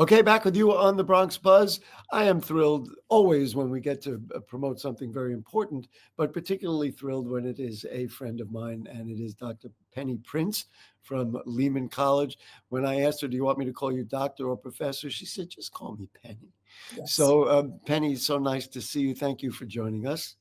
Okay, back with you on the Bronx Buzz. I am thrilled always when we get to promote something very important, but particularly thrilled when it is a friend of mine, and it is Dr. Penny Prince from Lehman College. When I asked her, "Do you want me to call you doctor or professor?" she said, "Just call me Penny." Yes. So, Penny, so nice to see you. Thank you for joining us.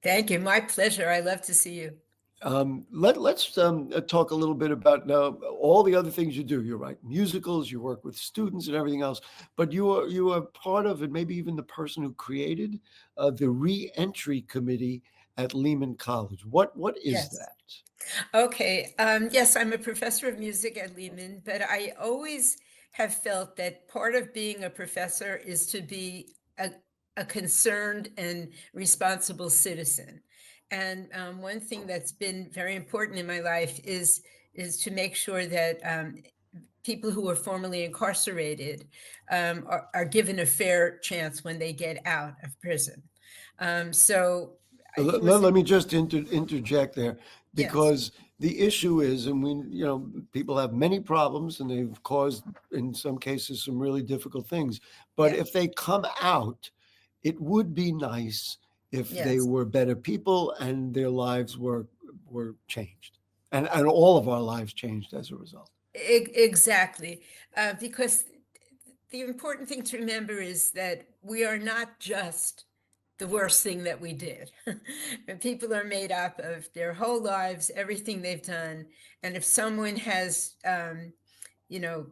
Thank you. My pleasure. I love to see you. Let's talk a little bit about now all the other things you do. You write musicals, you work with students, and everything else. But you are part of, and maybe even the person who created the Reentry Committee at Lehman College. What is Yes. that? Okay. Yes, I'm a professor of music at Lehman, but I always have felt that part of being a professor is to be a concerned and responsible citizen. And one thing that's been very important in my life is to make sure that people who are formerly incarcerated are given a fair chance when they get out of prison. So it was, Let me just interject there, yes, because the issue is, and people have many problems, and they've caused, in some cases, some really difficult things. But yes, if they come out, it would be nice if they yes. were better people and their lives were changed, and all of our lives changed as a result. Exactly. Because the important thing to remember is that we are not just the worst thing that we did. And people are made up of their whole lives, everything they've done. And if someone has,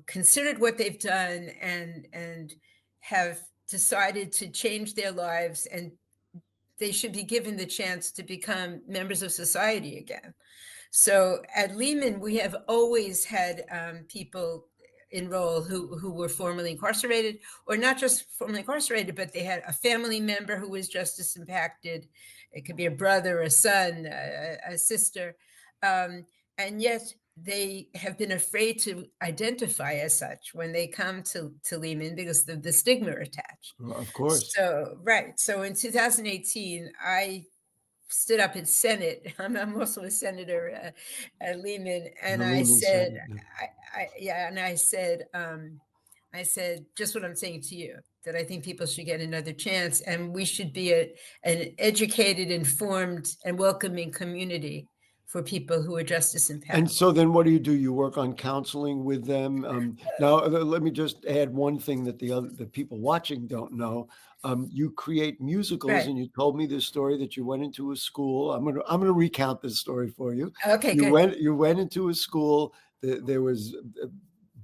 considered what they've done and have decided to change their lives, and they should be given the chance to become members of society again. So at Lehman, we have always had people enroll who were formerly incarcerated, or not just formerly incarcerated, but they had a family member who was justice impacted. It could be a brother, a son, a sister. And yet they have been afraid to identify as such when they come to Lehman because of the stigma attached. Of course, So, right. So in 2018, I stood up in Senate. I'm also a senator at Lehman, and the I Lehman said, Senate. Yeah. I said just what I'm saying to you, that I think people should get another chance, and we should be an educated, informed, and welcoming community for people who are justice And impacted. so then what do? You work on counseling with them? Now, let me just add one thing that the people watching don't know. You create musicals, Right. and you told me this story that you went into a school. I'm gonna recount this story for you. Okay, You good. went into a school. There was a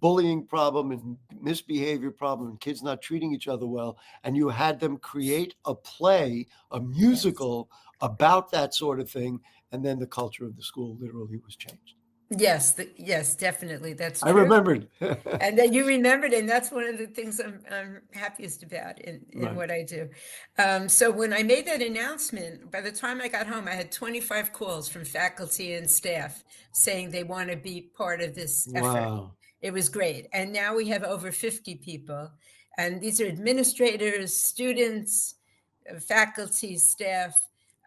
bullying problem and misbehavior problem, and kids not treating each other well, and you had them create a play, a Yes. musical about that sort of thing, and then the culture of the school literally was changed. Yes, yes, definitely. That's I true. remembered. And then you remembered, and that's one of the things I'm happiest about in Right. what I do. So when I made that announcement, by the time I got home, I had 25 calls from faculty and staff saying they want to be part of this effort. Wow. It was great. And now we have over 50 people, and these are administrators, students, faculty, staff,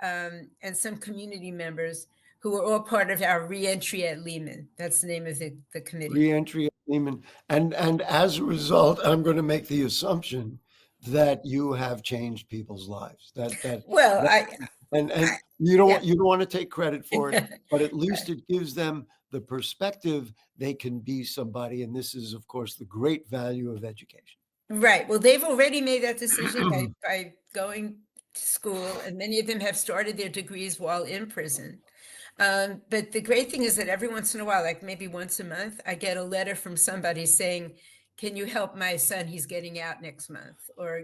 and some community members who are all part of our reentry at Lehman. That's the name of the committee. Reentry at Lehman. And as a result, I'm going to make the assumption that you have changed people's lives. Well, That and I yeah. you don't want to take credit for it, but at least Right. it gives them the perspective they can be somebody. And this is, of course, the great value of education. Right. Well, they've already made that decision by going to school, and many of them have started their degrees while in prison. But the great thing is that every once in a while, like maybe once a month, I get a letter from somebody saying, "Can you help my son? He's getting out next month." Or,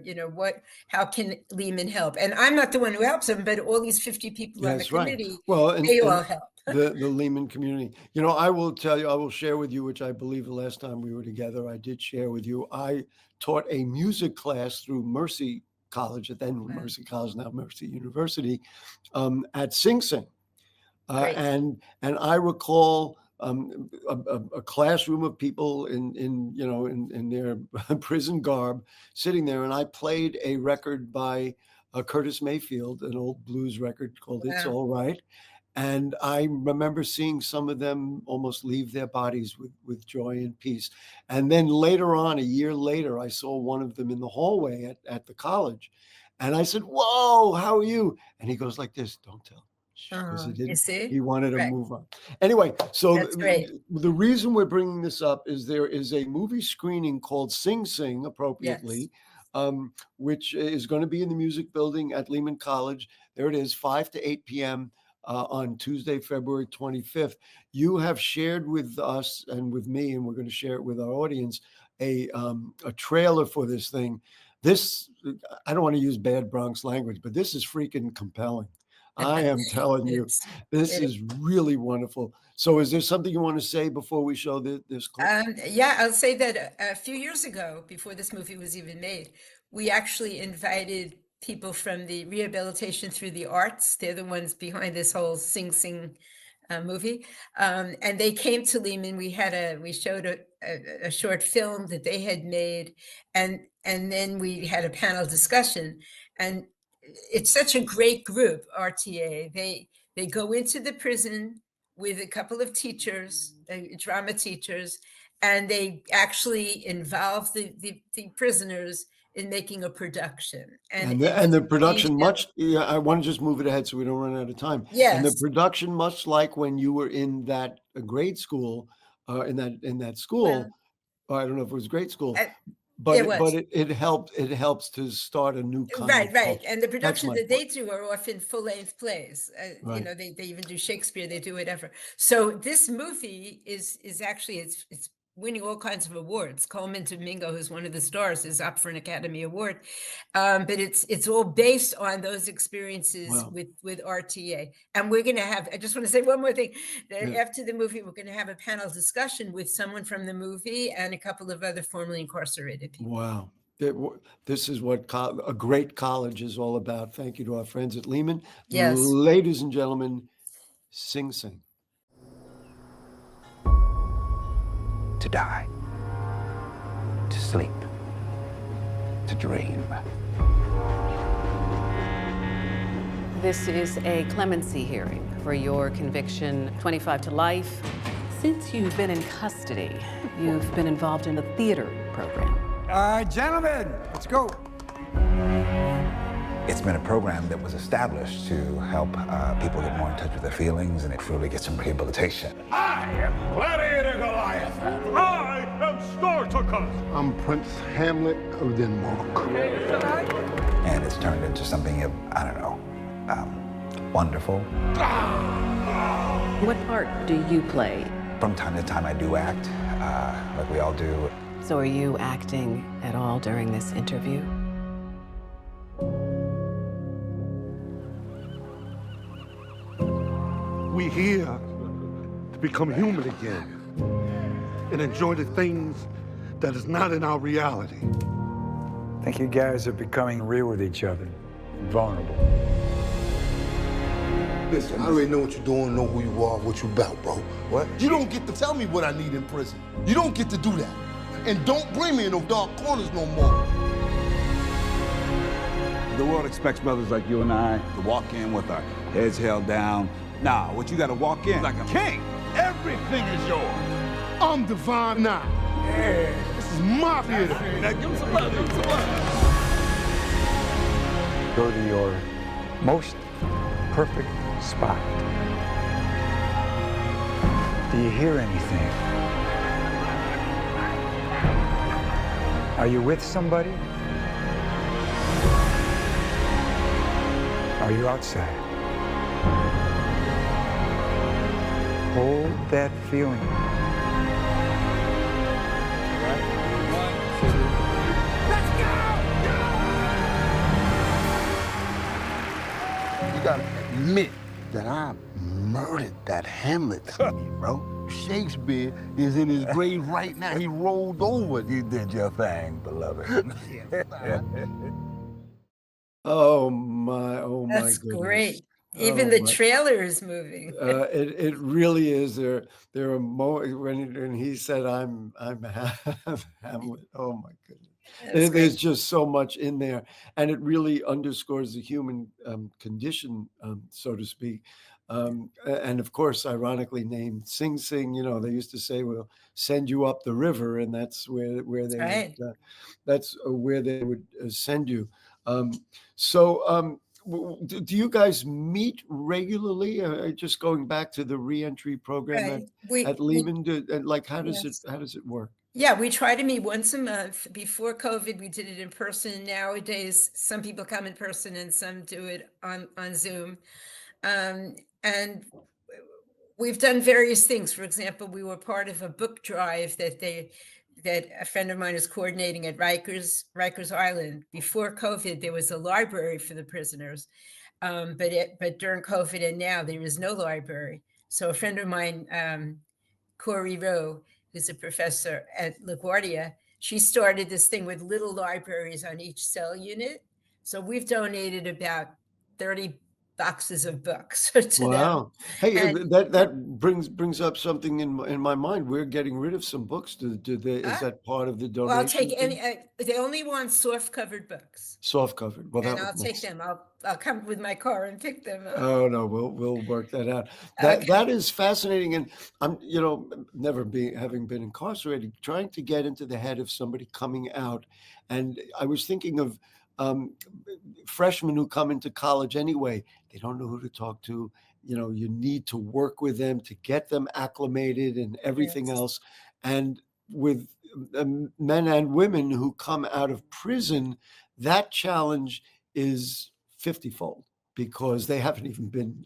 how can Lehman help? And I'm not the one who helps him, but all these 50 people on the That's right. committee, Well, they and all help. the Lehman community. I will tell you, I will share with you, which I believe the last time we were together, I did share with you. I taught a music class through Mercy College, at then Wow. Mercy College, now Mercy University, at Sing Sing. Great. And I recall a classroom of people in their prison garb sitting there, and I played a record by Curtis Mayfield, an old blues record called "It's Wow. All Right," And I remember seeing some of them almost leave their bodies with joy and peace. And then later on, a year later, I saw one of them in the hallway at the college. And I said, "Whoa, how are you?" And he goes like this, "Don't tell." Because You see? he wanted to Right. move on. Anyway, so That's great. the reason we're bringing this up is there is a movie screening called Sing Sing, Yes. appropriately, which is going to be in the Music Building at Lehman College. There it is, 5 to 8 p.m. On Tuesday, February 25th. You have shared with us and with me, and we're going to share it with our audience, a trailer for this thing. This, I don't want to use bad Bronx language, but this is freaking compelling. I am telling you, It's- this it- is really wonderful. So is there something you want to say before we show this clip? Yeah, I'll say that a few years ago, before this movie was even made, we actually invited people from the Rehabilitation Through the Arts. They're the ones behind this whole Sing Sing movie, and they came to Lehman. We showed a short film that they had made, and then we had a panel discussion. And it's such a great group, RTA. They go into the prison with a couple of teachers, drama teachers, and they actually involve the prisoners in making a production. And it the was production amazing. I want to just move it ahead so we don't run out of time. And the Yes. production, much like when you were in that grade school, in that school, I don't know if it was grade school, Uh, but it was. it helps to start a new kind Right, of right. culture. And the That's production my that point. they do are often full-length plays. Right. They even do Shakespeare, they do whatever. So this movie is actually it's winning all kinds of awards. Coleman Domingo, who's one of the stars, is up for an Academy Award. But it's all based on those experiences Wow. with RTA. And we're gonna have, I just want to say one more thing. Yeah. After the movie, we're gonna have a panel discussion with someone from the movie and a couple of other formerly incarcerated people. Wow. This is what a great college is all about. Thank you to our friends at Lehman. Yes. Ladies and gentlemen, Sing Sing. To die, to sleep, to dream. This is a clemency hearing for your conviction, 25 to life. Since you've been in custody, you've been involved in a theater program. Gentlemen, let's go. It's been a program that was established to help people get more in touch with their feelings and truly get some rehabilitation. I am Gladiator Goliath. I am Spartacus. I'm Prince Hamlet of Denmark. And it's turned into something of, I don't know, wonderful. What part do you play? From time to time I do act, like we all do. So are you acting at all during this interview? We here to become human again and enjoy the things that is not in our reality. I think you guys are becoming real with each other, vulnerable. Listen, I already know what you're doing, know who you are, what you about, bro. What? You don't get to tell me what I need in prison. You don't get to do that. And don't bring me in those dark corners no more. The world expects brothers like you and I to walk in with our heads held down. Nah, what you gotta walk in like a king. Everything is yours. I'm divine now. Yeah. This is my theater. Now give him some love, give him some love. Go to your most perfect spot. Do you hear anything? Are you with somebody? Are you outside? Hold that feeling. You gotta admit that I murdered that Hamlet scene, bro. Shakespeare is in his grave right now. He rolled over. You did your thing, beloved. Oh my That's goodness. great. Even the my- trailer is moving. It really is. There are when he said, "I'm Hamlet." Oh my goodness. That's There's great. just so much in there, and it really underscores the human condition, so to speak. And of course, ironically named Sing Sing. You know, they used to say, "We'll send you up the river," and that's where That's they right. would that's where they would send you. Um, do you guys meet regularly? Just going back to the reentry program Right. at We Lehman, like yes. how does it work? Yeah, we try to meet once a month. Before COVID, we did it in person. Nowadays, some people come in person and some do it on Zoom. And we've done various things. For example, we were part of a book drive that a friend of mine is coordinating at Rikers Island. Before COVID, there was a library for the prisoners, but during COVID and now there is no library. So a friend of mine, Corey Rowe, who's a professor at LaGuardia, she started this thing with little libraries on each cell unit. So we've donated about 30 boxes of books to them. Wow. Hey, And that brings up something in my mind. We're getting rid of some books. Is ah, that part of the well, I'll take donation any, thing? they only want soft covered books. Soft covered. Well, And that I'll take makes. them. I'll come with my car and pick them up. Oh no, we'll work that out. That Okay. is fascinating, and I'm never being having been incarcerated, trying to get into the head of somebody coming out, and I was thinking of um, freshmen who come into college anyway. They don't know who to talk to. You need to work with them to get them acclimated and everything Yes. else, and with men and women who come out of prison, that challenge is 50-fold because they haven't even been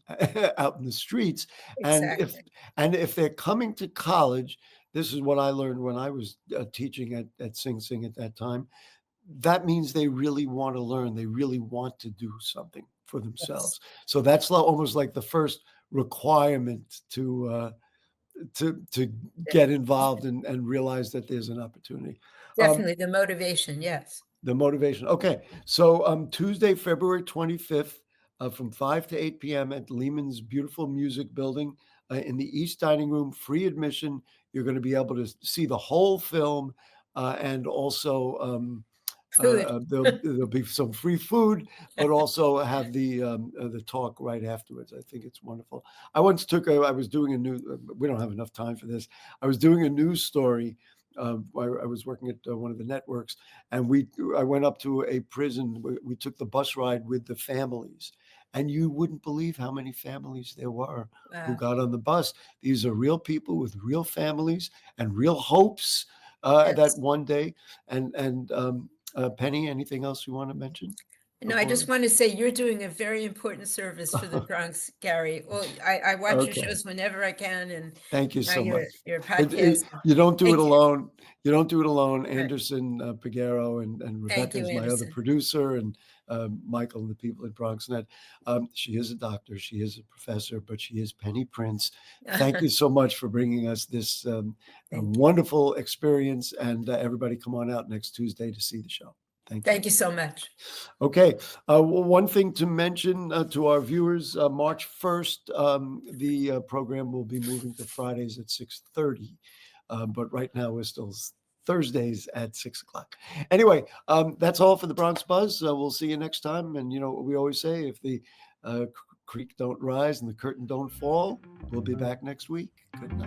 out in the streets. And if Exactly. and if they're coming to college, this is what I learned when I was teaching at Sing Sing at that time. That means they really want to learn. They really want to do something for Yes. themselves. So that's almost like the first requirement to get involved and realize that there's an opportunity. Um, Definitely the motivation. Yes. the motivation. Okay. So Tuesday, February 25th, from 5 to 8 p.m. at Lehman's beautiful music building in the East Dining Room, free admission. You're going to be able to see the whole film and also Food. there'll be some free food, but also have the talk right afterwards. I think it's wonderful. I once I was doing we don't have enough time for this. I was doing a news story. I was working at one of the networks, and I went up to a prison. We took the bus ride with the families, and you wouldn't believe how many families there were who Wow. got on the bus. These are real people with real families and real hopes that Yes. one day. And Penny, anything else you want to mention No, I before? just want to say you're doing a very important service for the Bronx, Gary. Well, I watch your Okay. shows whenever I can, and Thank you now so much. your podcast. You don't do it Thank you. alone. You don't do it alone. Right. Anderson, Peguero, and Thank Rebecca you, is my other Anderson. producer, and Michael and the people at BronxNet. She is a doctor. She is a professor, but she is Penny Prince. Thank you so much for bringing us this Thank you. wonderful experience. And everybody come on out next Tuesday to see the show. Thank you. Thank you so much. Okay. One thing to mention to our viewers, March 1st, the program will be moving to Fridays at 6:30. But right now we're still Thursdays at 6 o'clock. Anyway, that's all for the Bronx Buzz. We'll see you next time. And you know what we always say, if the creek don't rise and the curtain don't fall, we'll be back next week. Good night.